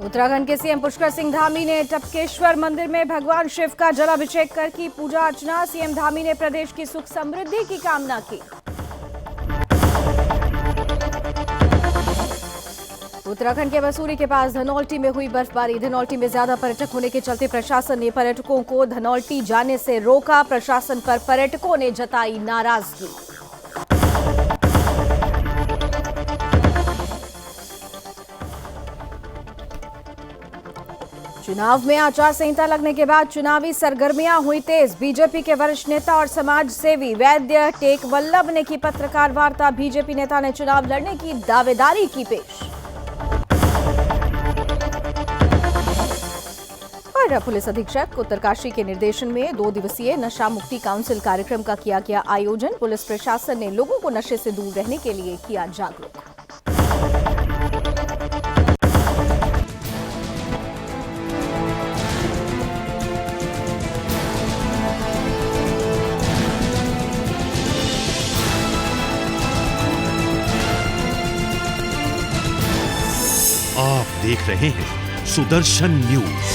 उत्तराखंड के सीएम पुष्कर सिंह धामी ने टपकेश्वर मंदिर में भगवान शिव का जलाभिषेक कर की पूजा अर्चना। सीएम धामी ने प्रदेश की सुख समृद्धि की कामना की। उत्तराखंड के मसूरी के पास धनौल्टी में हुई बर्फबारी। धनौल्टी में ज्यादा पर्यटक होने के चलते प्रशासन ने पर्यटकों को धनौल्टी जाने से रोका। प्रशासन पर पर्यटकों ने जताई नाराजगी। चुनाव में आचार संहिता लगने के बाद चुनावी सरगर्मियां हुई तेज। बीजेपी के वरिष्ठ नेता और समाज सेवी वैद्य टेक वल्लभ ने की पत्रकार वार्ता। बीजेपी नेता ने चुनाव लड़ने की दावेदारी की पेश। और पुलिस अधीक्षक उत्तरकाशी के निर्देशन में 2 दिवसीय नशा मुक्ति काउंसिल कार्यक्रम का किया गया आयोजन। पुलिस प्रशासन ने लोगों को नशे से दूर रहने के लिए किया जागरूक। आप देख रहे हैं सुदर्शन न्यूज।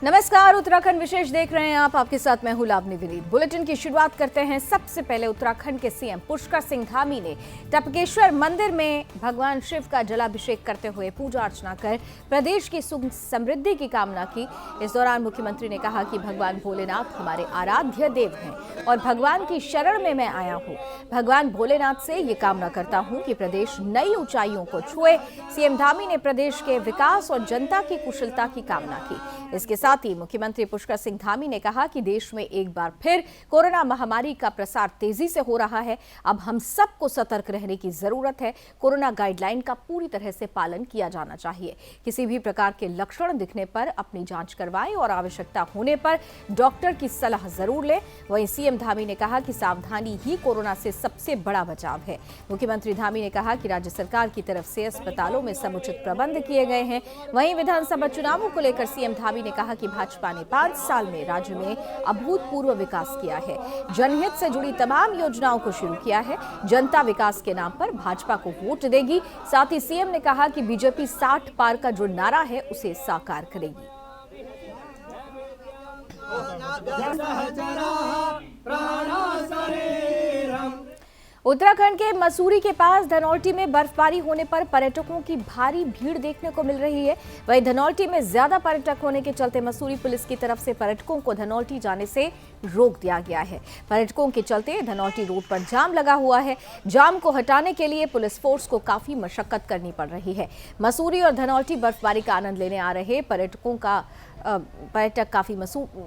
नमस्कार, उत्तराखंड विशेष देख रहे हैं आप। आपके साथ मैं हूं लावनी विनीत। बुलेटिन की शुरुआत करते हैं। सबसे पहले उत्तराखंड के सीएम पुष्कर सिंह धामी ने टपकेश्वर मंदिर में भगवान शिव का जलाभिषेक करते हुए पूजा अर्चना कर प्रदेश की सुख समृद्धि की कामना की। इस दौरान मुख्यमंत्री ने कहा कि भगवान भोलेनाथ हमारे आराध्य देव हैं और भगवान की शरण में मैं आया हूँ। भगवान भोलेनाथ से ये कामना करता हूँ कि प्रदेश नई ऊंचाइयों को छुए। सीएम धामी ने प्रदेश के विकास और जनता की कुशलता की कामना की। इसके साथ ही मुख्यमंत्री पुष्कर सिंह धामी ने कहा कि देश में एक बार फिर कोरोना महामारी का प्रसार तेजी से हो रहा है। अब हम सबको सतर्क रहने की जरूरत है। कोरोना गाइडलाइन का पूरी तरह से पालन किया जाना चाहिए। किसी भी प्रकार के लक्षण दिखने पर अपनी जांच करवाएं और आवश्यकता होने पर डॉक्टर की सलाह जरूर लें। वहीं सीएम धामी ने कहा कि सावधानी ही कोरोना से सबसे बड़ा बचाव है। मुख्यमंत्री धामी ने कहा कि राज्य सरकार की तरफ से अस्पतालों में समुचित प्रबंध किए गए हैं। वहीं विधानसभा चुनावों को लेकर सीएम धामी ने कहा कि भाजपा ने 5 साल में राज्य में अभूतपूर्व विकास किया है। जनहित से जुड़ी तमाम योजनाओं को शुरू किया है। जनता विकास के नाम पर भाजपा को वोट देगी। साथ ही सीएम ने कहा कि बीजेपी 60 पार का जो नारा है उसे साकार करेगी। उत्तराखंड के मसूरी के पास धनौल्टी में बर्फबारी होने पर पर्यटकों की भारी भीड़ देखने को मिल रही है। वहीं धनौल्टी में ज्यादा पर्यटक होने के चलते मसूरी पुलिस की तरफ से पर्यटकों को धनौल्टी जाने से रोक दिया गया है। पर्यटकों के चलते धनौल्टी रोड पर जाम लगा हुआ है। जाम को हटाने के लिए पुलिस फोर्स को काफी मशक्कत करनी पड़ रही है। मसूरी और धनौल्टी बर्फबारी का आनंद लेने आ रहे पर्यटक काफी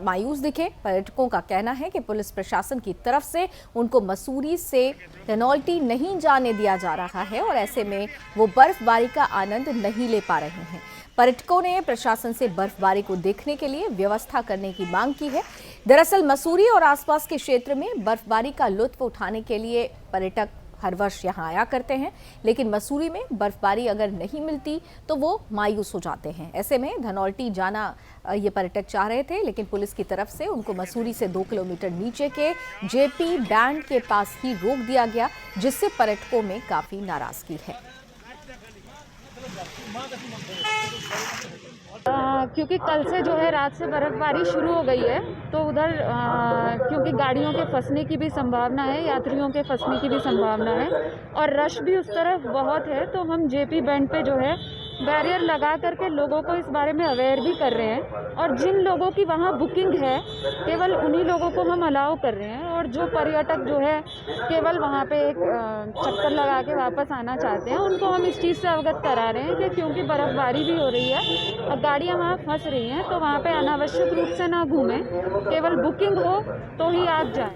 मायूस दिखे। पर्यटकों का कहना है कि पुलिस प्रशासन की तरफ से उनको मसूरी से धनौल्टी नहीं जाने दिया जा रहा है और ऐसे में वो बर्फबारी का आनंद नहीं ले पा रहे हैं। पर्यटकों ने प्रशासन से बर्फबारी को देखने के लिए व्यवस्था करने की मांग की है। दरअसल मसूरी और आसपास के क्षेत्र में बर्फबारी का लुत्फ उठाने के लिए पर्यटक हर वर्ष यहाँ आया करते हैं, लेकिन मसूरी में बर्फबारी अगर नहीं मिलती तो वो मायूस हो जाते हैं। ऐसे में धनौल्टी जाना ये पर्यटक चाह रहे थे, लेकिन पुलिस की तरफ से उनको मसूरी से 2 किलोमीटर नीचे के जेपी बैंड के पास ही रोक दिया गया, जिससे पर्यटकों में काफी नाराजगी है। क्योंकि कल से जो है रात से बर्फबारी शुरू हो गई है, तो उधर क्योंकि गाड़ियों के फंसने की भी संभावना है, यात्रियों के फंसने की भी संभावना है और रश भी उस तरफ बहुत है, तो हम जेपी बैंड पे जो है बैरियर लगा करके लोगों को इस बारे में अवेयर भी कर रहे हैं और जिन लोगों की वहाँ बुकिंग है केवल उन्हीं लोगों को हम अलाउ कर रहे हैं और जो पर्यटक जो है केवल वहाँ पे एक चक्कर लगा के वापस आना चाहते हैं उनको हम इस चीज़ से अवगत करा रहे हैं कि क्योंकि बर्फबारी भी हो रही है और गाड़ियाँ वहाँ फंस रही हैं, तो वहाँ पे अनावश्यक रूप से ना घूमें, केवल बुकिंग हो तो ही आप जाएं।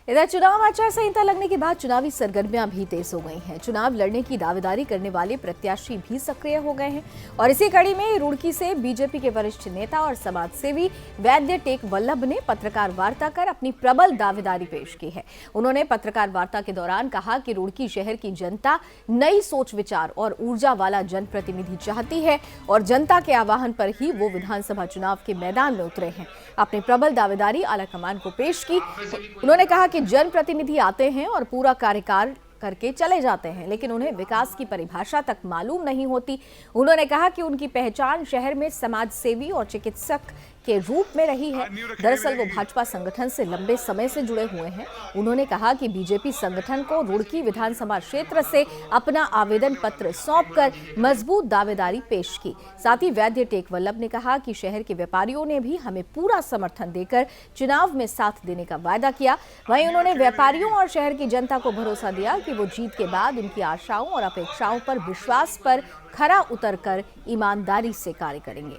इधर चुनाव आचार संहिता लगने के बाद चुनावी सरगर्मियां भी तेज हो गई हैं। चुनाव लड़ने की दावेदारी करने वाले प्रत्याशी भी सक्रिय हो गए हैं और इसी कड़ी में रुड़की से बीजेपी के वरिष्ठ नेता और समाज सेवी वैद्य टेक वल्लभ ने पत्रकार वार्ता कर अपनी प्रबल दावेदारी पेश की है। उन्होंने पत्रकार वार्ता के दौरान कहा कि रुड़की शहर की जनता नई सोच विचार और ऊर्जा वाला जनप्रतिनिधि चाहती है और जनता के आह्वान पर ही वो विधानसभा चुनाव के मैदान में उतरे हैं। अपनी प्रबल दावेदारी आलाकमान को पेश की। उन्होंने कहा कि जनप्रतिनिधि आते हैं और पूरा कार्यकाल करके चले जाते हैं, लेकिन उन्हें विकास की परिभाषा तक मालूम नहीं होती। उन्होंने कहा कि उनकी पहचान शहर में समाज सेवी और चिकित्सक के रूप में रही है। दरअसल वो भाजपा संगठन से लंबे समय से जुड़े हुए हैं। उन्होंने कहा कि बीजेपी संगठन को रुड़की विधानसभा क्षेत्र से अपना आवेदन पत्र सौंपकर मजबूत दावेदारी पेश की। साथ ही वैद्य टेक वल्लभ ने कहा कि शहर के व्यापारियों ने भी हमें पूरा समर्थन देकर चुनाव में साथ देने का वायदा किया। वहीं उन्होंने व्यापारियों और शहर की जनता को भरोसा दिया कि वो जीत के बाद उनकी आशाओं और अपेक्षाओं पर विश्वास पर खरा उतरकर ईमानदारी से कार्य करेंगे।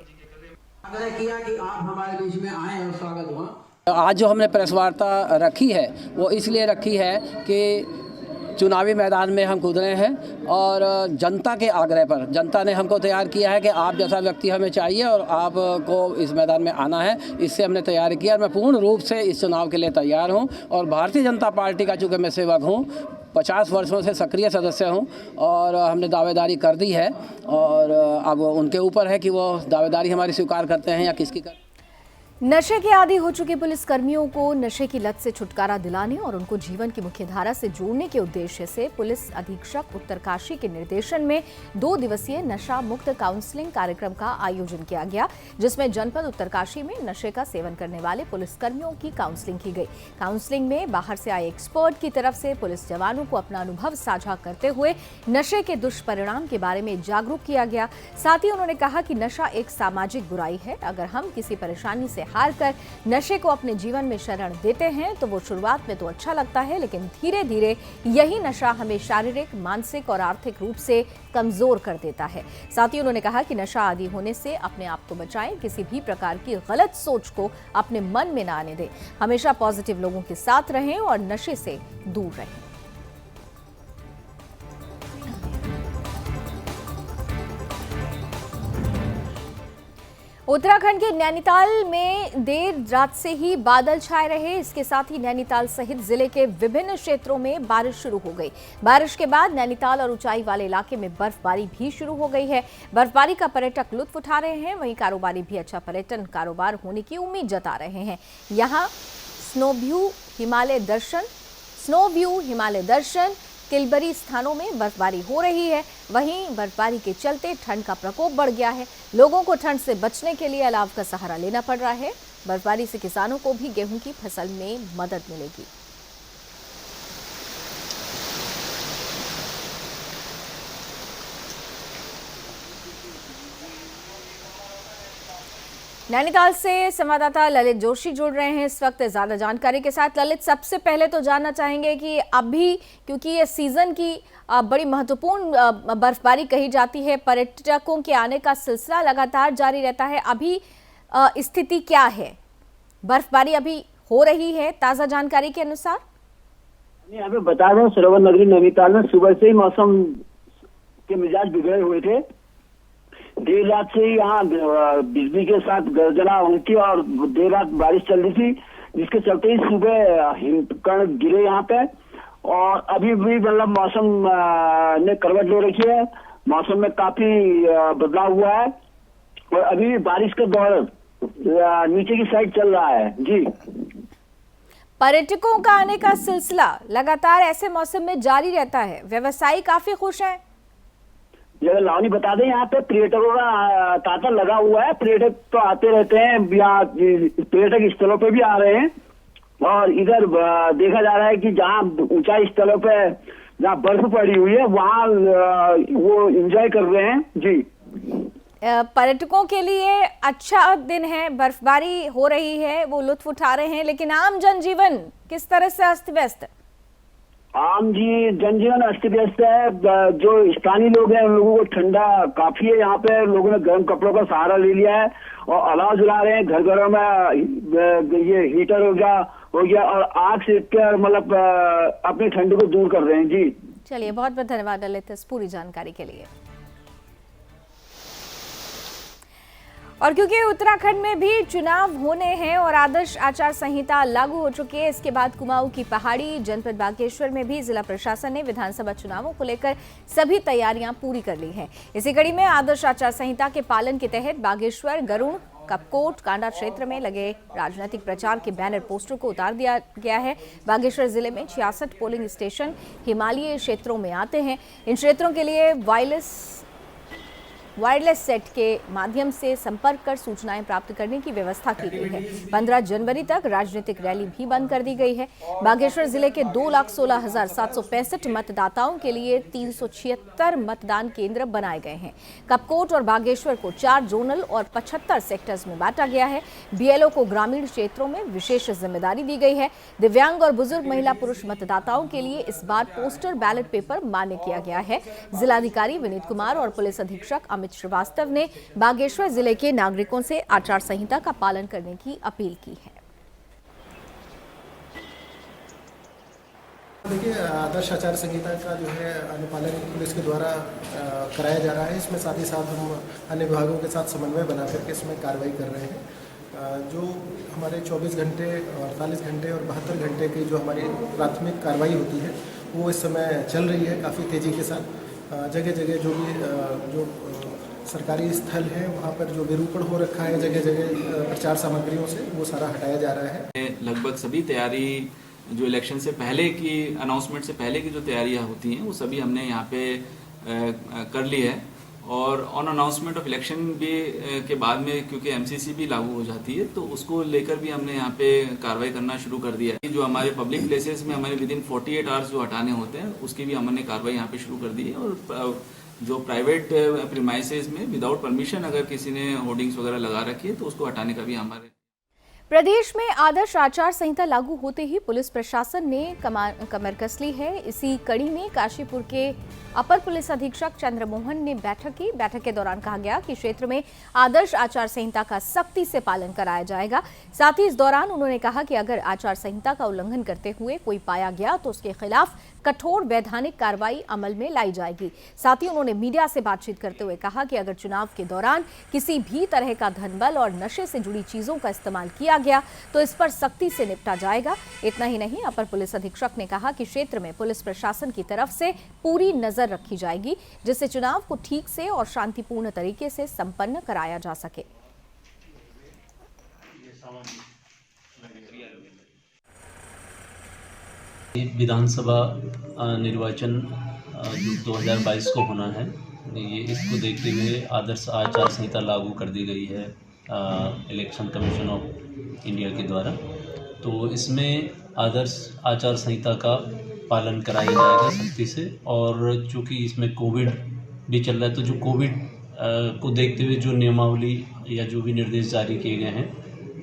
आग्रह किया कि आप हमारे बीच में आए और स्वागत हुआ। आज जो हमने प्रेस वार्ता रखी है वो इसलिए रखी है कि चुनावी मैदान में हम कूद रहे हैं और जनता के आग्रह पर जनता ने हमको तैयार किया है कि आप जैसा व्यक्ति हमें चाहिए और आपको इस मैदान में आना है। इससे हमने तैयारी किया और मैं पूर्ण रूप से इस चुनाव के लिए तैयार हूं। और भारतीय जनता पार्टी का चूँकि मैं सेवक हूं, 50 वर्षों से सक्रिय सदस्य हूं और हमने दावेदारी कर दी है और अब उनके ऊपर है कि वो दावेदारी हमारी स्वीकार करते हैं या किसकी कर। नशे के आदी हो चुके पुलिस कर्मियों को नशे की लत से छुटकारा दिलाने और उनको जीवन की मुख्यधारा से जोड़ने के उद्देश्य से पुलिस अधीक्षक उत्तरकाशी के निर्देशन में 2 दिवसीय नशा मुक्त काउंसलिंग कार्यक्रम का आयोजन किया गया, जिसमें जनपद उत्तरकाशी में नशे का सेवन करने वाले पुलिस कर्मियों की काउंसलिंग की गई। काउंसलिंग में बाहर से आए एक्सपर्ट की तरफ से पुलिस जवानों को अपना अनुभव साझा करते हुए नशे के दुष्परिणाम के बारे में जागरूक किया गया। साथ ही उन्होंने कहा कि नशा एक सामाजिक बुराई है। अगर हम किसी परेशानी से हार कर नशे को अपने जीवन में शरण देते हैं तो वो शुरुआत में तो अच्छा लगता है, लेकिन धीरे धीरे यही नशा हमें शारीरिक, मानसिक और आर्थिक रूप से कमजोर कर देता है। साथ ही उन्होंने कहा कि नशा आदी होने से अपने आप को बचाएं, किसी भी प्रकार की गलत सोच को अपने मन में न आने दें, हमेशा पॉजिटिव लोगों के साथ रहें और नशे से दूर रहें। उत्तराखंड के नैनीताल में देर रात से ही बादल छाए रहे। इसके साथ ही नैनीताल सहित जिले के विभिन्न क्षेत्रों में बारिश शुरू हो गई। बारिश के बाद नैनीताल और ऊंचाई वाले इलाके में बर्फबारी भी शुरू हो गई है। बर्फबारी का पर्यटक लुत्फ उठा रहे हैं, वहीं कारोबारी भी अच्छा पर्यटन कारोबार होने की उम्मीद जता रहे हैं। यहाँ स्नो व्यू हिमालय दर्शन किलबरी स्थानों में बर्फबारी हो रही है। वहीं बर्फबारी के चलते ठंड का प्रकोप बढ़ गया है। लोगों को ठंड से बचने के लिए अलाव का सहारा लेना पड़ रहा है। बर्फबारी से किसानों को भी गेहूं की फसल में मदद मिलेगी। नैनीताल से संवाददाता ललित जोशी जुड़ रहे हैं इस वक्त ज्यादा जानकारी के साथ। ललित, सबसे पहले तो जानना चाहेंगे कि अभी क्योंकि ये सीजन की बड़ी महत्वपूर्ण बर्फबारी कही जाती है, पर्यटकों के आने का सिलसिला लगातार जारी रहता है, अभी स्थिति क्या है? बर्फबारी अभी हो रही है ताजा जानकारी के अनुसार? यहाँ पे बता रहा हूँ, सरोवर नगरी नैनीताल में सुबह से ही मौसम के मिजाज बिगड़े हुए थे। देर रात से ही यहाँ बिजली के साथ गर्जना होनी थी और देर रात बारिश चल रही थी, जिसके चलते ही सुबह हिमकण गिरे यहाँ पे। और अभी भी मतलब मौसम ने करवट ले रखी है, मौसम में काफी बदलाव हुआ है और अभी भी बारिश का दौर नीचे की साइड चल रहा है। जी, पर्यटकों का आने का सिलसिला लगातार ऐसे मौसम में जारी रहता है, व्यवसायी काफी खुश हैं। जगह लावनी बता दें, यहाँ पे पर्यटकों का तांता लगा हुआ है। पर्यटक तो आते रहते हैं, यहाँ पर्यटक स्थलों पे भी आ रहे हैं और इधर देखा जा रहा है कि जहाँ ऊंचाई स्थलों पे जहाँ बर्फ पड़ी हुई है वहाँ वो एंजॉय कर रहे हैं। जी, पर्यटकों के लिए अच्छा दिन है, बर्फबारी हो रही है, वो लुत्फ उठा रहे हैं, लेकिन आम जनजीवन किस तरह से अस्त व्यस्त? आम जी जनजीवन अस्त व्यस्त है। जो स्थानीय लोग हैं उन लोगों को ठंडा काफी है। यहाँ पे लोगों ने गर्म कपड़ों का सहारा ले लिया है और अलाव जला रहे हैं। घर घरों में ये हीटर हो गया और आग सेक कर मतलब अपनी ठंड को दूर कर रहे हैं। जी, चलिए, बहुत बहुत धन्यवाद ललित इस पूरी जानकारी के लिए। और क्योंकि उत्तराखंड में भी चुनाव होने हैं और आदर्श आचार संहिता लागू हो चुकी है, इसके बाद कुमाऊं की पहाड़ी जनपद बागेश्वर में भी जिला प्रशासन ने विधानसभा चुनावों को लेकर सभी तैयारियां पूरी कर ली हैं। इसी कड़ी में आदर्श आचार संहिता के पालन के तहत बागेश्वर, गरुड़, कपकोट कांडा क्षेत्र में लगे राजनीतिक प्रचार के बैनर पोस्टर को उतार दिया गया है। बागेश्वर जिले में 66 पोलिंग स्टेशन हिमालयी क्षेत्रों में आते हैं। इन क्षेत्रों के लिए वायरलेस सेट के माध्यम से संपर्क कर सूचनाएं प्राप्त करने की व्यवस्था की गई है। 15 जनवरी तक राजनीतिक रैली भी बंद कर दी गई है। बागेश्वर जिले के 2,16,765 मतदाताओं के लिए 376 मतदान केंद्र बनाए गए हैं। कपकोट और बागेश्वर को 4 जोनल और 75 सेक्टर्स में बांटा गया है। बीएलओ को ग्रामीण क्षेत्रों में विशेष जिम्मेदारी दी गई है। दिव्यांग और बुजुर्ग महिला पुरुष मतदाताओं के लिए इस बार पोस्टर बैलेट पेपर मान्य किया गया है। जिलाधिकारी विनीत कुमार और पुलिस अधीक्षक अमित श्रीवास्तव ने बागेश्वर जिले के नागरिकों से आचार संहिता का पालन करने की अपील की है। देखिए, आदर्श आचार संहिता का जो है अनुपालन पुलिस के द्वारा कराया जा रहा है। इसमें साथ ही साथ हम अन्य विभागों के साथ समन्वय बना करके इसमें कार्रवाई कर रहे हैं। जो हमारे 24 घंटे, 48 घंटे और 72 घंटे की जो हमारी प्राथमिक कार्रवाई होती है वो इस समय चल रही है काफ़ी तेज़ी के साथ। जगह जगह जो सरकारी स्थल है वहाँ पर जो विरूपण हो रखा है जगह जगह प्रचार सामग्रियों से, वो सारा हटाया जा रहा है। लगभग सभी तैयारी जो इलेक्शन से पहले की अनाउंसमेंट से पहले की जो तैयारियां होती हैं वो सभी हमने यहाँ पे कर ली है। और ऑन अनाउंसमेंट ऑफ इलेक्शन भी के बाद में क्योंकि एमसीसी भी लागू हो जाती है तो उसको लेकर भी हमने यहाँ पे कार्रवाई करना शुरू कर दिया है। जो हमारे पब्लिक प्लेसेस में हमारे विदिन 48 आवर्स जो हटाने होते हैं उसकी भी हमने कार्रवाई यहाँ पे शुरू कर दी है। और जो प्राइवेट प्रीमाइसेस में विदाउट परमिशन अगर किसी ने होर्डिंग्स वगैरह लगा रखी है तो उसको हटाने का भी हमारे। प्रदेश में आदर्श आचार संहिता लागू होते ही पुलिस प्रशासन ने कमर कस ली है। इसी कड़ी में काशीपुर के अपर पुलिस अधीक्षक चंद्रमोहन ने बैठक की। बैठक के दौरान कहा गया कि क्षेत्र में आदर्श आचार संहिता का सख्ती से पालन कराया जाएगा। साथ ही इस दौरान उन्होंने कहा कि अगर आचार संहिता का उल्लंघन करते हुए कोई पाया गया तो उसके खिलाफ कठोर वैधानिक कार्रवाई अमल में लाई जाएगी। साथ ही उन्होंने मीडिया से बातचीत करते हुए कहा कि अगर चुनाव के दौरान किसी भी तरह का धनबल और नशे से जुड़ी चीजों का इस्तेमाल किया गया तो इस पर सख्ती से निपटा जाएगा। इतना ही नहीं, अपर पुलिस अधीक्षक ने कहा कि क्षेत्र में पुलिस प्रशासन की तरफ से पूरी नजर रखी जाएगी जिससे चुनाव को ठीक से और शांतिपूर्ण तरीके से संपन्न कराया जा सके। विधानसभा निर्वाचन जो 2022 को होना है, ये इसको देखते हुए आदर्श आचार संहिता लागू कर दी गई है इलेक्शन कमीशन ऑफ इंडिया के द्वारा। तो इसमें आदर्श आचार संहिता का पालन कराया जाएगा सख्ती से। और चूँकि इसमें कोविड भी चल रहा है तो जो कोविड को देखते हुए जो नियमावली या जो भी निर्देश जारी किए गए हैं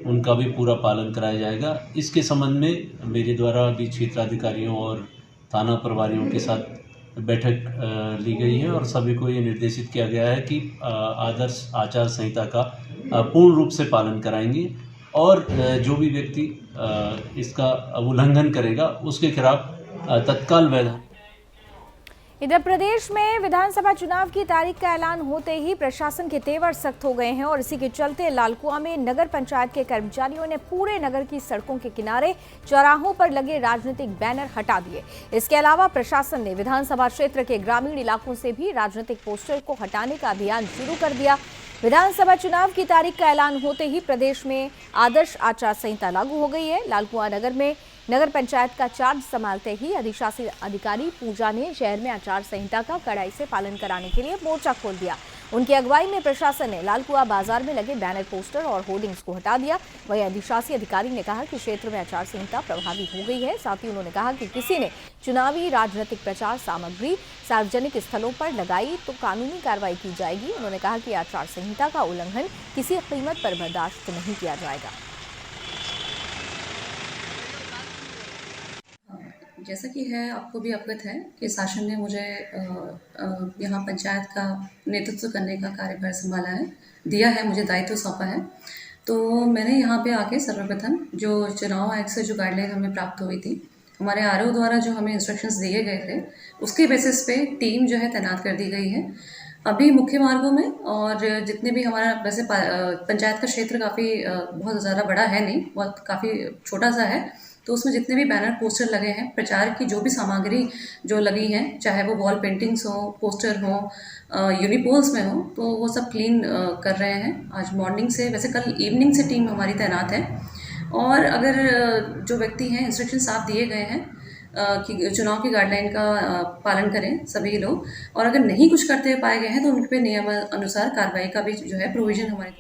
उनका भी पूरा पालन कराया जाएगा। इसके संबंध में मेरे द्वारा भी क्षेत्राधिकारियों और थाना प्रभारियों के साथ बैठक ली गई है और सभी को ये निर्देशित किया गया है कि आदर्श आचार संहिता का पूर्ण रूप से पालन कराएंगे और जो भी व्यक्ति इसका उल्लंघन करेगा उसके खिलाफ तत्काल वैधानिक। इधर प्रदेश में विधानसभा चुनाव की तारीख का ऐलान होते ही प्रशासन के तेवर सख्त हो गए हैं और इसी के चलते लालकुआं में नगर पंचायत के कर्मचारियों ने पूरे नगर की सड़कों के किनारे चौराहों पर लगे राजनीतिक बैनर हटा दिए। इसके अलावा प्रशासन ने विधानसभा क्षेत्र के ग्रामीण इलाकों से भी राजनीतिक पोस्टर को हटाने का अभियान शुरू कर दिया। विधानसभा चुनाव की तारीख का ऐलान होते ही प्रदेश में आदर्श आचार संहिता लागू हो गई है। लालकुआं नगर में नगर पंचायत का चार्ज संभालते ही अधिशासी अधिकारी पूजा ने शहर में आचार संहिता का कड़ाई से पालन कराने के लिए मोर्चा खोल दिया। उनकी अगुवाई में प्रशासन ने लालकुआं बाजार में लगे बैनर, पोस्टर और होर्डिंग्स को हटा दिया। वहीं अधिशासी अधिकारी ने कहा कि क्षेत्र में आचार संहिता प्रभावी हो गई है। साथ ही उन्होंने कहा कि किसी ने चुनावी राजनीतिक प्रचार सामग्री सार्वजनिक स्थलों पर लगाई तो कानूनी कार्रवाई की जाएगी। उन्होंने कहा कि आचार संहिता का उल्लंघन किसी कीमत पर बर्दाश्त नहीं किया जाएगा। जैसा कि है आपको भी अवगत है कि शासन ने मुझे यहाँ पंचायत का नेतृत्व करने का कार्यभार संभाला है, दिया है, मुझे दायित्व सौंपा है। तो मैंने यहाँ पे आके सर्वप्रथम जो चुनाव आयोग से जो गाइडलाइन हमें प्राप्त हुई थी, हमारे आरओ द्वारा जो हमें इंस्ट्रक्शंस दिए गए थे, उसके बेसिस पे टीम जो है तैनात कर दी गई है। अभी मुख्य मार्गों में और जितने भी हमारा वैसे पंचायत का क्षेत्र काफ़ी बहुत ज़्यादा बड़ा है नहीं, बहुत काफ़ी छोटा सा है, तो उसमें जितने भी बैनर पोस्टर लगे हैं, प्रचार की जो भी सामग्री जो लगी हैं, चाहे वो वॉल पेंटिंग्स हो, पोस्टर हो, यूनिपोल्स में हो, तो वो सब क्लीन कर रहे हैं आज मॉर्निंग से। वैसे कल इवनिंग से टीम हमारी तैनात है, और अगर जो व्यक्ति हैं, इंस्ट्रक्शन साफ दिए गए हैं कि चुनाव की गाइडलाइन का पालन करें सभी लोग, और अगर नहीं कुछ करते पाए गए हैं तो उन पे नियम अनुसार कार्रवाई का भी जो है प्रोविजन हमारे।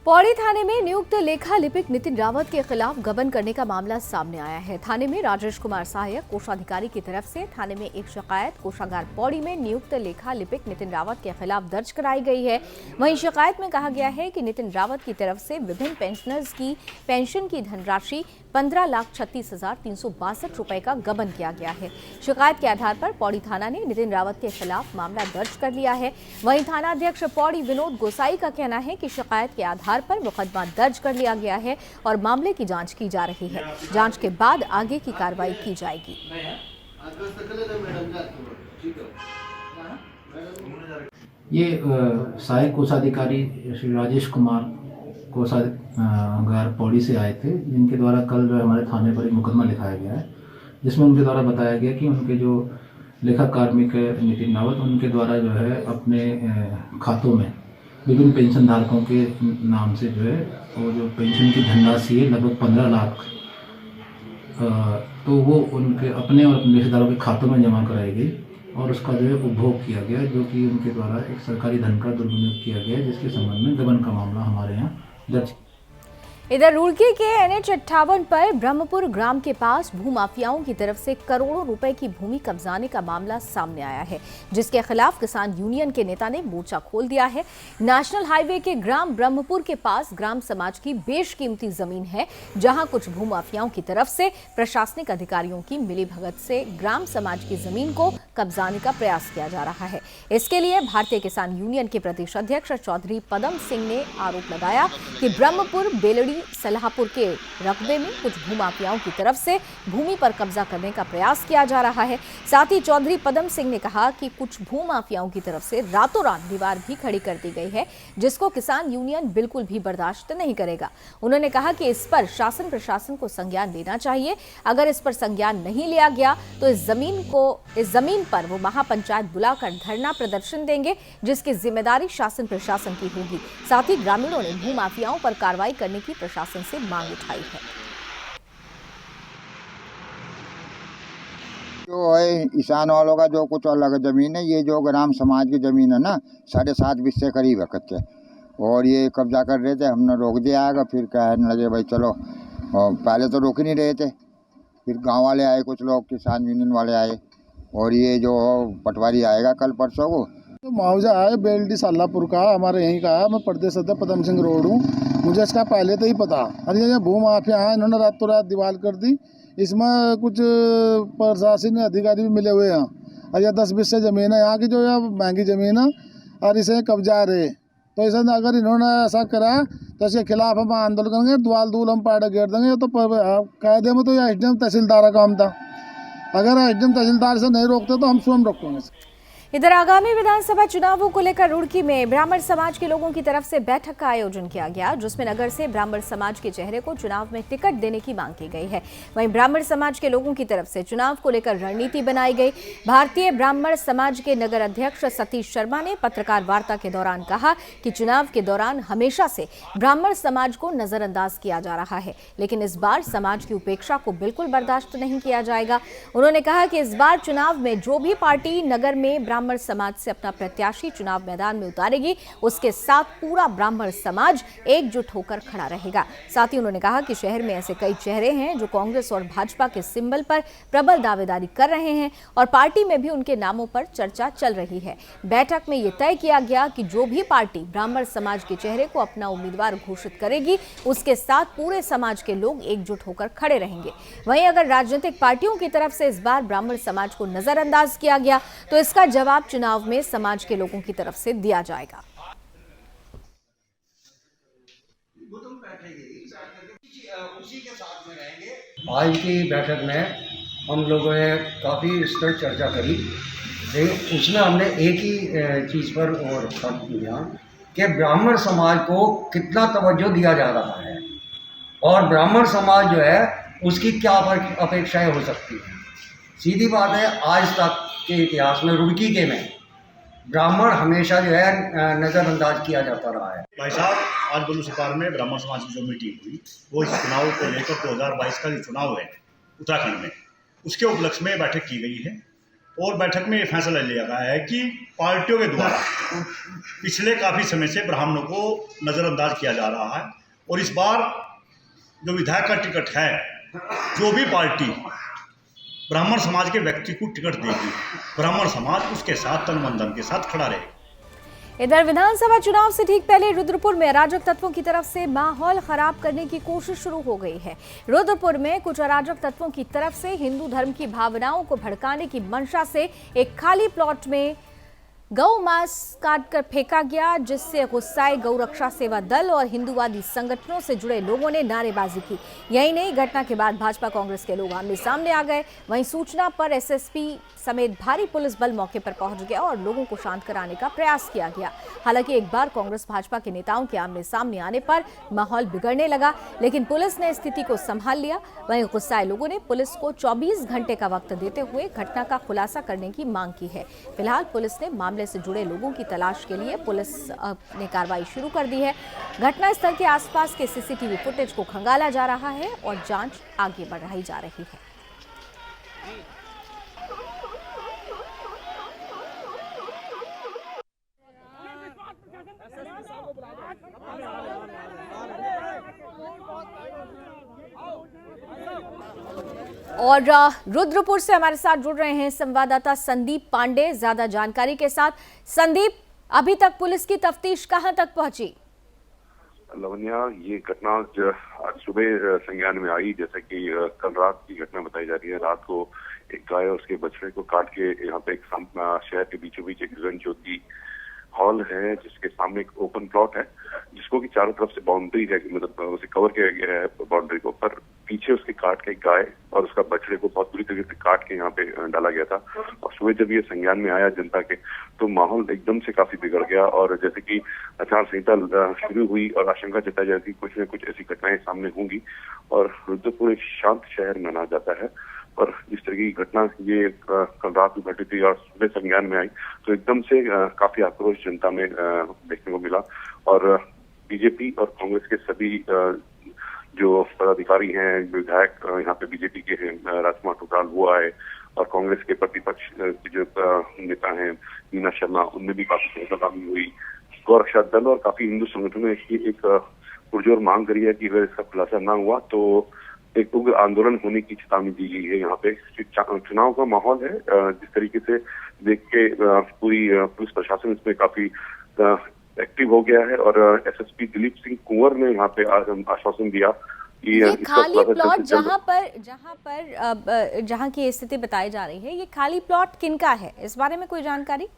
पौड़ी थाने में नियुक्त लेखा लिपिक नितिन रावत के खिलाफ गबन करने का मामला सामने आया है। थाने में राजेश कुमार सहायक कोषाधिकारी की तरफ से थाने में एक शिकायत कोषागार पौड़ी में नियुक्त लेखा लिपिक नितिन रावत के खिलाफ दर्ज कराई गई है। वहीं शिकायत में कहा गया है कि नितिन रावत की तरफ से विभिन्न पेंशनर्स की पेंशन की धनराशि 15,36,362 रुपए का गबन किया गया है। शिकायत के आधार पर पौड़ी थाना ने नितिन रावत के खिलाफ मामला दर्ज कर लिया है। वहीं थानाध्यक्ष पौड़ी विनोद गोसाई का कहना है कि शिकायत के आधार पर मुकदमा दर्ज कर लिया गया है और मामले की जांच की जा रही है। जांच के बाद आगे की कार्रवाई की जाएगी। ये सहायक कोषाधिकारी श्री राजेश कुमार कोषागार पौड़ी से आए थे, जिनके द्वारा कल जो हमारे थाने पर एक मुकदमा लिखाया गया है, जिसमें उनके द्वारा बताया गया कि उनके जो लेखा कार्मिक नितिन रावत, उनके द्वारा जो है अपने खातों में विभिन्न पेंशन धारकों के नाम से जो है वो जो पेंशन की धनराशि है लगभग 15 लाख, तो वो उनके अपने और अपने रिश्तेदारों के खातों में जमा कराई गई और उसका जो है उपभोग किया गया, जो कि उनके द्वारा एक सरकारी धन का दुर्विनियोग किया गया, जिसके संबंध में गबन का मामला हमारे यहाँ दर्ज। इधर रुड़की के NH 58 पर ब्रह्मपुर ग्राम के पास भूमाफियाओं की तरफ से करोड़ों रुपए की भूमि कब्जाने का मामला सामने आया है, जिसके खिलाफ किसान यूनियन के नेता ने मोर्चा खोल दिया है। नेशनल हाईवे के ग्राम ब्रह्मपुर के पास ग्राम समाज की बेशकीमती जमीन है, जहां कुछ भूमाफियाओं की तरफ से प्रशासनिक अधिकारियों की मिलीभगत से ग्राम समाज की जमीन को कब्जाने का प्रयास किया जा रहा है। इसके लिए भारतीय किसान यूनियन के प्रदेश अध्यक्ष चौधरी पदम सिंह ने आरोप लगाया कि ब्रह्मपुर बेलड़ी सलाहपुर के रकबे में कुछ भूमाफियाओं की तरफ से भूमि पर कब्जा करने का प्रयास किया जा रहा है। साथ ही चौधरी पदम सिंह ने कहा कि कुछ भूमाफियाओं की तरफ से रातों रात दीवार भी खड़ी कर दी गई है, जिसको किसान यूनियन बिल्कुल भी बर्दाश्त नहीं करेगा। उन्होंने कहा कि इस पर शासन प्रशासन को संज्ञान लेना चाहिए। अगर इस पर संज्ञान नहीं लिया गया तो इस जमीन पर वो महापंचायत बुलाकर धरना प्रदर्शन देंगे, जिसकी जिम्मेदारी शासन प्रशासन की होगी। साथ ही ग्रामीणों ने भूमाफियाओं पर कार्रवाई करने की प्रशासन से मांग उठाई है। जो है किसान वालों का जो कुछ अलग जमीन है, ये जो ग्राम समाज की जमीन है ना 7.5 बिस्से करीब है कच्चे, और ये कब्जा कर रहे थे। हमने रोक दिया आएगा, फिर कहने लगे भाई चलो, पहले तो रोक ही नहीं रहे थे, फिर गांव वाले आए, कुछ लोग किसान यूनियन वाले आए, और ये जो पटवारी आएगा कल परसों को। तो मुआवजा है बेलडी सालापुर का, हमारे यहीं का है। मैं प्रदेश अध्यक्ष पदम सिंह रोड हूँ, मुझे इसका पहले तो ही पता। अरे ये भूमाफिया है, इन्होंने रातों रात दीवार कर दी। इसमें कुछ प्रशासनिक अधिकारी भी मिले हुए हैं, और यह 10 बिस्से ज़मीन है यहाँ की, जो यह महंगी ज़मीन है, और इसे कब्जा रहे। तो ऐसा अगर इन्होंने ऐसा करा तो इसके खिलाफ हम आंदोलन करेंगे, द्वाल दूल हम पाड़ा घेर देंगे। तो कायदे में तो यह एसडीएम तहसीलदार का काम था, अगर एसडीएम तहसीलदार से नहीं रोकते तो हम स्वयं रोकेंगे। इधर आगामी विधानसभा चुनावों को लेकर रुड़की में ब्राह्मण समाज के लोगों की तरफ से बैठक का आयोजन किया गया, जिसमें नगर से ब्राह्मण समाज के चेहरे को चुनाव में टिकट देने की मांग की गई है। वहीं ब्राह्मण समाज के लोगों की तरफ से चुनाव को लेकर रणनीति बनाई गई। भारतीय ब्राह्मण समाज के नगर अध्यक्ष सतीश शर्मा ने पत्रकार वार्ता के दौरान कहा कि चुनाव के दौरान हमेशा से ब्राह्मण समाज को नजरअंदाज किया जा रहा है, लेकिन इस बार समाज की उपेक्षा को बिल्कुल बर्दाश्त नहीं किया जाएगा। उन्होंने कहा कि इस बार चुनाव में जो भी पार्टी नगर में ब्राह्मण समाज से अपना प्रत्याशी चुनाव मैदान में उतारेगी, उसके साथ पूरा ब्राह्मण समाज एकजुट होकर खड़ा रहेगा। साथ ही उन्होंने कहा कि शहर में ऐसे कई चेहरे हैं जो कांग्रेस और भाजपा के सिंबल पर प्रबल दावेदारी कर रहे हैं और पार्टी में भी उनके नामों पर चर्चा चल रही है। बैठक में यह तय किया गया कि जो भी पार्टी ब्राह्मण समाज के चेहरे को अपना उम्मीदवार घोषित करेगी, उसके साथ पूरे समाज के लोग एकजुट होकर खड़े रहेंगे। वहीं अगर राजनीतिक पार्टियों की तरफ से इस बार ब्राह्मण समाज को नजरअंदाज किया गया तो इसका जवाब चुनाव में समाज के लोगों की तरफ से दिया जाएगा। आज की बैठक में हम लोगों ने काफ़ी इस पर चर्चा करी, लेकिन उसमें हमने एक ही चीज़ पर और दिया कि ब्राह्मण समाज को कितना तवज्जो दिया जा रहा है, और ब्राह्मण समाज जो है उसकी क्या अपेक्षाएं हो सकती हैं। सीधी बात है, आज तक के इतिहास में रुड़की के में ब्राह्मण हमेशा जो है नज़रअंदाज किया जाता रहा है। भाई साहब, आज बलूचिस्तान में ब्राह्मण समाज की जो मीटिंग हुई वो इस चुनाव को लेकर 2022 का जो चुनाव है उत्तराखंड में, उसके उपलक्ष्य में बैठक की गई है और बैठक में ये फैसला लिया गया है कि पार्टियों के द्वारा पिछले काफ़ी समय से ब्राह्मणों को नज़रअंदाज किया जा रहा है और इस बार जो विधायक का टिकट है, जो भी पार्टी ब्राह्मण समाज के व्यक्ति को टिकट देगी, ब्राह्मण समाज उसके साथ तन मन धन के साथ खड़ा रहेगा। इधर विधानसभा चुनाव से ठीक पहले रुद्रपुर में अराजक तत्वों की तरफ से माहौल खराब करने की कोशिश शुरू हो गई है। रुद्रपुर में कुछ अराजक तत्वों की तरफ से हिंदू धर्म की भावनाओं को भड़काने की मंशा से एक खाली प्लॉट में गौ मांस काटकर फेंका गया, जिससे गुस्साए गौ रक्षा सेवा दल और हिंदूवादी संगठनों से जुड़े लोगों ने नारेबाजी की। यही नहीं, घटना के बाद भाजपा कांग्रेस के लोग आमने सामने आ गए। वहीं सूचना पर एसएसपी समेत भारी पुलिस बल मौके पर पहुंच गया और लोगों को शांत कराने का प्रयास किया गया। हालांकि एक बार कांग्रेस भाजपा के नेताओं के आमने सामने आने पर माहौल बिगड़ने लगा, लेकिन पुलिस ने स्थिति को संभाल लिया। वहीं गुस्साए लोगों ने पुलिस को 24 घंटे का वक्त देते हुए घटना का खुलासा करने की मांग की है। फिलहाल पुलिस ने मामले से जुड़े लोगों की तलाश के लिए पुलिस ने कार्रवाई शुरू कर दी है। घटनास्थल के आसपास के सीसीटीवी फुटेज को खंगाला जा रहा है और जांच आगे बढ़ाई जा रही है। और रुद्रपुर से हमारे साथ जुड़ रहे हैं संवाददाता संदीप पांडे ज्यादा जानकारी के साथ। संदीप, अभी तक पुलिस की तफ्तीश कहां तक पहुंची? लवन्या, ये घटना आज सुबह संज्ञान में आई। जैसे कि कल रात की घटना बताई जा रही है। रात को एक गाय और उसके बछड़े को काट के यहाँ पे एक शहर के बीचों बीच एक गगन ज्योति हॉल है, जिसके सामने एक ओपन प्लॉट है, जिसको कि चारों तरफ से बाउंड्री है, मतलब उसे कवर किया गया है बाउंड्री को, पर पीछे उसके काट के गाय और उसका बछड़े को बहुत बुरी तरीके से काट के यहाँ पे डाला गया था। और सुबह जब ये संज्ञान में आया जनता के, तो माहौल एकदम से काफी बिगड़ गया। और जैसे कि आचार संहिता शुरू हुई और आशंका जताई जाती कुछ न कुछ ऐसी घटनाएं सामने होंगी और रुद्रपुर एक शांत शहर माना जाता है। पर जिस तरह की घटना ये कल रात में घटी थी और सुबह संज्ञान में आई, तो एकदम से काफी आक्रोश जनता में देखने को मिला। और बीजेपी और कांग्रेस के सभी जो पदाधिकारी हैं, विधायक यहाँ पे बीजेपी के हैं, राजकुमार ठुकराल वो आए, और कांग्रेस के प्रतिपक्ष जो नेता हैं मीना शर्मा, उनमें भी काफी सहभागी हुई। गौरक्षा दल और काफी हिंदू संगठनों ने इसकी एक पुरजोर मांग करी है कि अगर इसका खुलासा न हुआ तो एक उग्र आंदोलन होने की चेतावनी दी गई है। यहाँ पे चुनाव का माहौल है, जिस तरीके से देख के पूरी पुलिस प्रशासन इसमें काफी एक्टिव हो गया है। और एसएसपी दिलीप सिंह कुंवर ने यहाँ पे आश्वासन दिया कि ये खाली प्लॉट जहाँ की स्थिति बताई जा रही है, ये खाली प्लॉट किनका है, इस बारे में कोई जानकारी?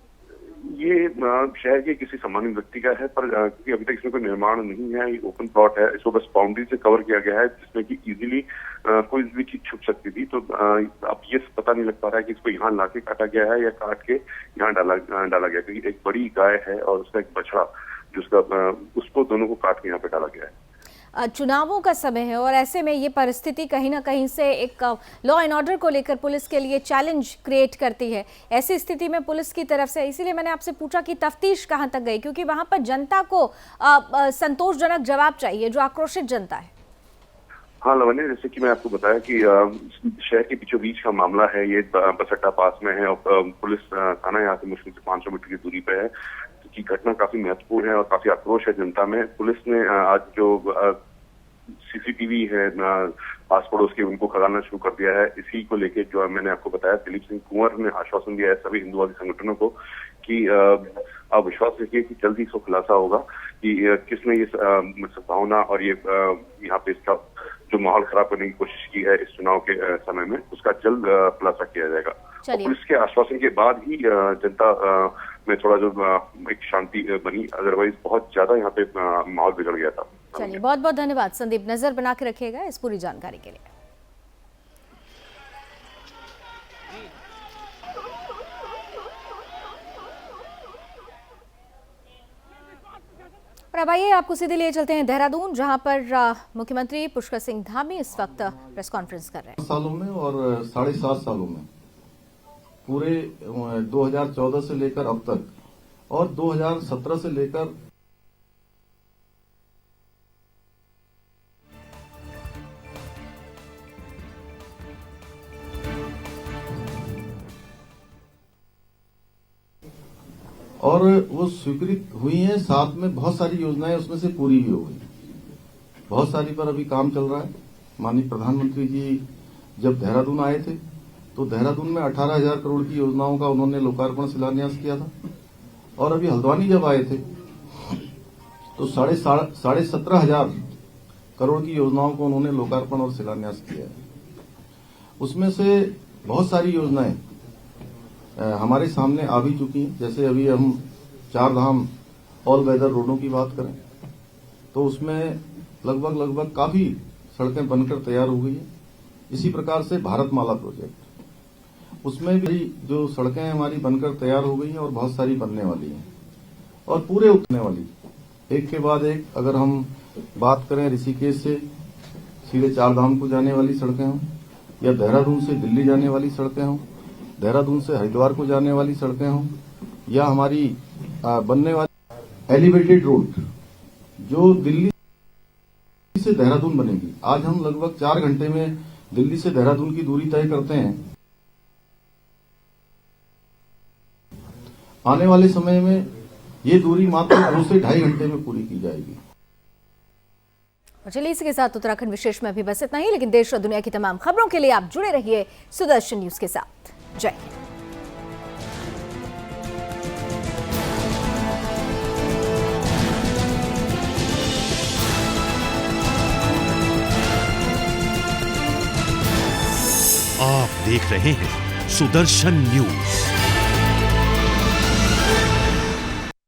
ये शहर के किसी सामान्य व्यक्ति का है, पर क्योंकि अभी तक इसमें कोई निर्माण नहीं है, ये ओपन प्लॉट है, इसको बस बाउंड्री से कवर किया गया है, जिसमें कि इजीली कोई भी चीज छुप सकती थी। तो अब ये पता नहीं लग पा रहा है कि इसको यहाँ लाके काटा गया है या काट के यहाँ डाला गया, क्योंकि एक बड़ी गाय है और उसका एक बछड़ा, जिसका उसको दोनों को काट के यहाँ पे डाला गया है। चुनावों का समय है और ऐसे में ये परिस्थिति कहीं ना कहीं से एक लॉ एंड ऑर्डर को लेकर पुलिस के लिए चैलेंज क्रिएट करती है। ऐसी स्थिति में पुलिस की तरफ से, इसीलिए मैंने आपसे पूछा कि तफ्तीश कहां तक गई, क्योंकि वहां पर जनता को संतोषजनक जवाब चाहिए, जो आक्रोशित जनता है। हाँ लवन्या, जैसे कि मैं आपको बताया कि शहर के बीचों बीच का मामला है, ये बस अड्डा पास में है और पुलिस थाना यहाँ से मुश्किल से 500 मीटर की दूरी पे है। की घटना काफी महत्वपूर्ण है और काफी आक्रोश है जनता में। पुलिस ने आज जो सीसीटीवी है आस पड़ोस के, उनको खंगालना शुरू कर दिया है। इसी को लेके जो मैंने आपको बताया, दिलीप सिंह कुंवर ने आश्वासन दिया है सभी हिंदुवादी संगठनों को कि आप विश्वास रखिए कि जल्दी इसको खुलासा होगा कि किसने ये सद्भावना और ये यहाँ पे इसका जो माहौल खराब करने की कोशिश की है इस चुनाव के समय में, उसका जल्द खुलासा किया जाएगा। पुलिस के आश्वासन के बाद ही जनता में थोड़ा जो एक शांति बनी, अदरवाइज बहुत ज्यादा यहाँ पे माहौल बिगड़ गया था। चलिए, बहुत बहुत धन्यवाद संदीप, नजर बना के रखिएगा इस पूरी जानकारी के लिए। और अब आइए आपको सीधे लिए चलते हैं देहरादून, जहां पर मुख्यमंत्री पुष्कर सिंह धामी इस वक्त प्रेस कॉन्फ्रेंस कर रहे हैं। सालों में और 7.5 सालों में पूरे 2014 से लेकर अब तक और 2017 से लेकर और वो स्वीकृत हुई हैं, साथ में बहुत सारी योजनाएं उसमें से पूरी भी हो गई, बहुत सारी पर अभी काम चल रहा है। माननीय प्रधानमंत्री जी जब देहरादून आए थे तो देहरादून में 18,000 करोड़ की योजनाओं का उन्होंने लोकार्पण शिलान्यास किया था, और अभी हल्द्वानी जब आए थे तो 17,500 करोड़ की योजनाओं को उन्होंने लोकार्पण और शिलान्यास किया है। उसमें से बहुत सारी योजनाएं हमारे सामने आ भी चुकी हैं। जैसे अभी हम 4 धाम ऑल वेदर रोडों की बात करें तो उसमें लगभग काफी सड़कें बनकर तैयार हो गई है। इसी प्रकार से भारतमाला प्रोजेक्ट, उसमें भी जो सड़कें हमारी बनकर तैयार हो गई हैं और बहुत सारी बनने वाली हैं और पूरे उतरने वाली, एक के बाद एक। अगर हम बात करें ऋषिकेश से सीधे 4 धाम को जाने वाली सड़कें हों, या देहरादून से दिल्ली जाने वाली सड़कें हों, देहरादून से हरिद्वार को जाने वाली सड़कें हों, या हमारी बनने वाली एलिवेटेड रोड जो दिल्ली से देहरादून बनेगी। आज हम लगभग 4 घंटे में दिल्ली से देहरादून की दूरी तय करते हैं। आने वाले समय में ये दूरी मात्र 2 से 2.5 घंटे में पूरी की जाएगी। और चलिए इसी के साथ उत्तराखंड विशेष में अभी बस इतना ही, लेकिन देश और दुनिया की तमाम खबरों के लिए आप जुड़े रहिए सुदर्शन न्यूज के साथ। जय हिंद। आप देख रहे हैं सुदर्शन न्यूज।